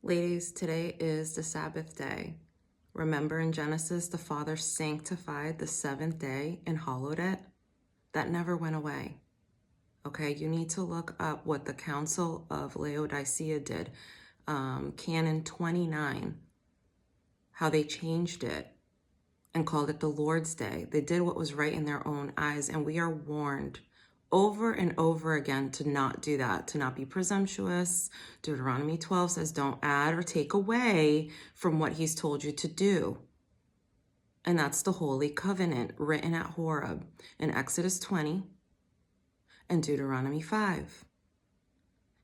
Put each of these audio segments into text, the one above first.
Ladies, today is the Sabbath day. Remember in Genesis, the Father sanctified the seventh day and hallowed it? That never went away. Okay, you need to look up what the Council of Laodicea did, Canon 29, how they changed it and called it the Lord's Day. They did what was right in their own eyes, and we are warned over and over again to not do that, to not be presumptuous. Deuteronomy 12 says don't add or take away from what he's told you to do. And that's the Holy Covenant written at Horeb in Exodus 20 and Deuteronomy 5.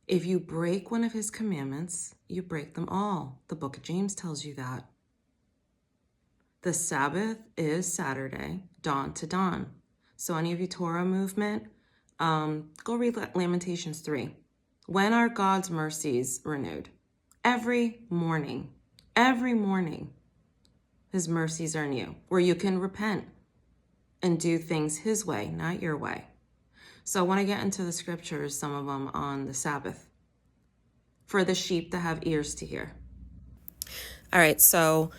If you break one of his commandments, you break them all. The book of James tells you that. The Sabbath is Saturday, dawn to dawn. So any of you Torah movement, go read Lamentations 3. When are God's mercies renewed? Every morning. Every morning. His mercies are new, where you can repent and do things his way, not your way. So I want to get into the scriptures, some of them on the Sabbath, for the sheep that have ears to hear. All right, so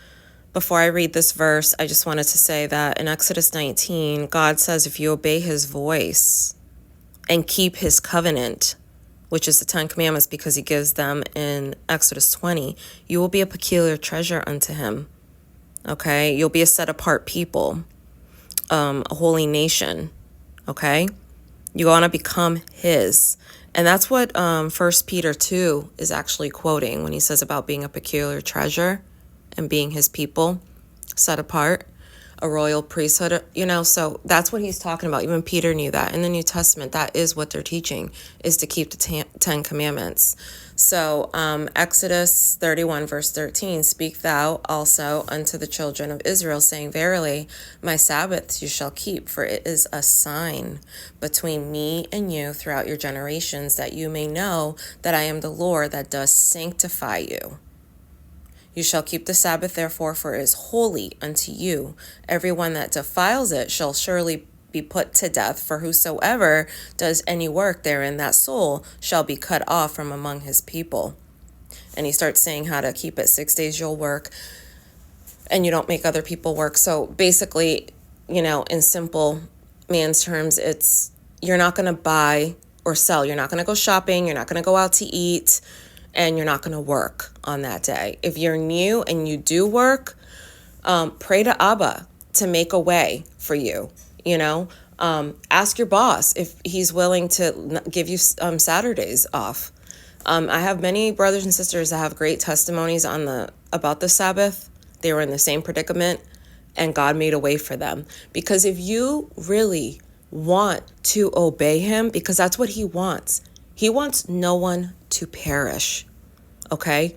before I read this verse, I just wanted to say that in Exodus 19, God says if you obey his voice and keep his covenant, which is the 10 commandments, because he gives them in Exodus 20, you will be a peculiar treasure unto him. Okay, you'll be a set apart people, a holy nation. Okay, you want to become his. And that's what 1 Peter 2 is actually quoting when he says about being a peculiar treasure and being his people, set apart, a royal priesthood, so that's what he's talking about. Even Peter knew that. In the New Testament, that is what they're teaching, is to keep the 10 commandments. So Exodus 31, verse 13, speak thou also unto the children of Israel, saying, verily, my Sabbaths you shall keep, for it is a sign between me and you throughout your generations, that you may know that I am the Lord that does sanctify you. You shall keep the Sabbath, therefore, for it is holy unto you. Everyone that defiles it shall surely be put to death, for whosoever does any work therein, that soul shall be cut off from among his people. And he starts saying how to keep it. 6 days you'll work, and you don't make other people work. So basically, in simple man's terms, it's you're not going to buy or sell. You're not going to go shopping. You're not going to go out to eat. And you're not going to work on that day. If you're new and you do work, pray to Abba to make a way for you. Ask your boss if he's willing to give you Saturdays off. I have many brothers and sisters that have great testimonies about the Sabbath. They were in the same predicament, and God made a way for them. Because if you really want to obey him, because that's what he wants no one to perish, okay?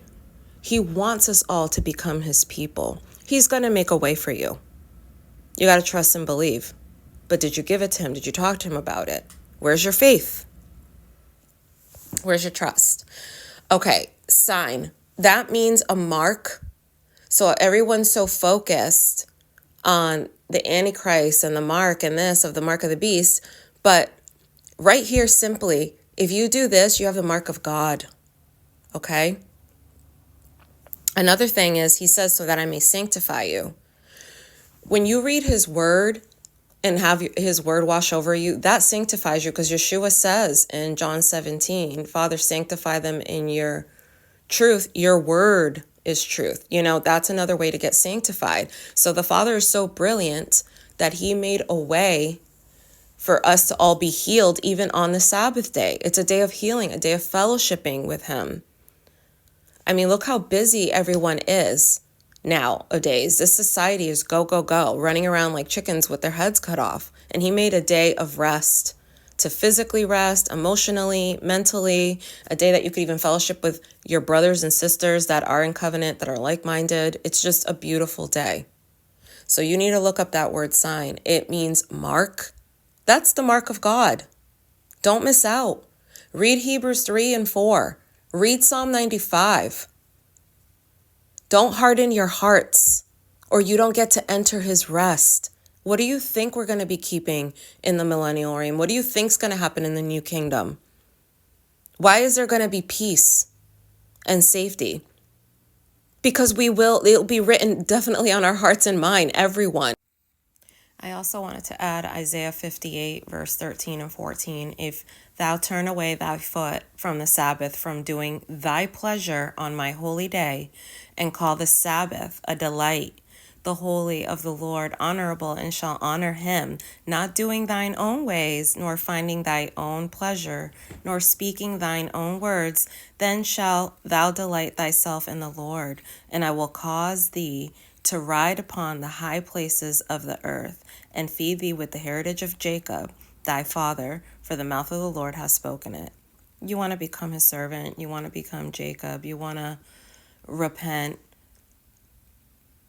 He wants us all to become his people. He's going to make a way for you. You got to trust and believe. But did you give it to him? Did you talk to him about it? Where's your faith? Where's your trust? Okay, sign. That means a mark. So everyone's so focused on the Antichrist and the mark and this of the mark of the beast. But right here, simply, if you do this, you have the mark of God, okay? Another thing is, he says, so that I may sanctify you. When you read his word and have his word wash over you, that sanctifies you, because Yeshua says in John 17, Father, sanctify them in your truth. Your word is truth. That's another way to get sanctified. So the Father is so brilliant that he made a way for us to all be healed even on the Sabbath day. It's a day of healing, a day of fellowshipping with him. I mean, look how busy everyone is nowadays. This society is go, go, go, running around like chickens with their heads cut off. And he made a day of rest, to physically rest, emotionally, mentally, a day that you could even fellowship with your brothers and sisters that are in covenant, that are like-minded. It's just a beautiful day. So you need to look up that word sign. It means mark. That's the mark of God. Don't miss out. Read Hebrews 3 and 4. Read Psalm 95. Don't harden your hearts, or you don't get to enter his rest. What do you think we're going to be keeping in the millennial reign? What do you think is going to happen in the new kingdom? Why is there going to be peace and safety? because it'll be written definitely on our hearts and mind, everyone. I also wanted to add Isaiah 58, verse 13 and 14. If thou turn away thy foot from the Sabbath, from doing thy pleasure on my holy day, and call the Sabbath a delight, the holy of the Lord honorable, and shall honor him, not doing thine own ways, nor finding thy own pleasure, nor speaking thine own words, then shalt thou delight thyself in the Lord, and I will cause thee to ride upon the high places of the earth, and feed thee with the heritage of Jacob, thy father, for the mouth of the Lord has spoken it. You want to become his servant, you want to become Jacob, you want to repent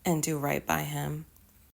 and do right by him.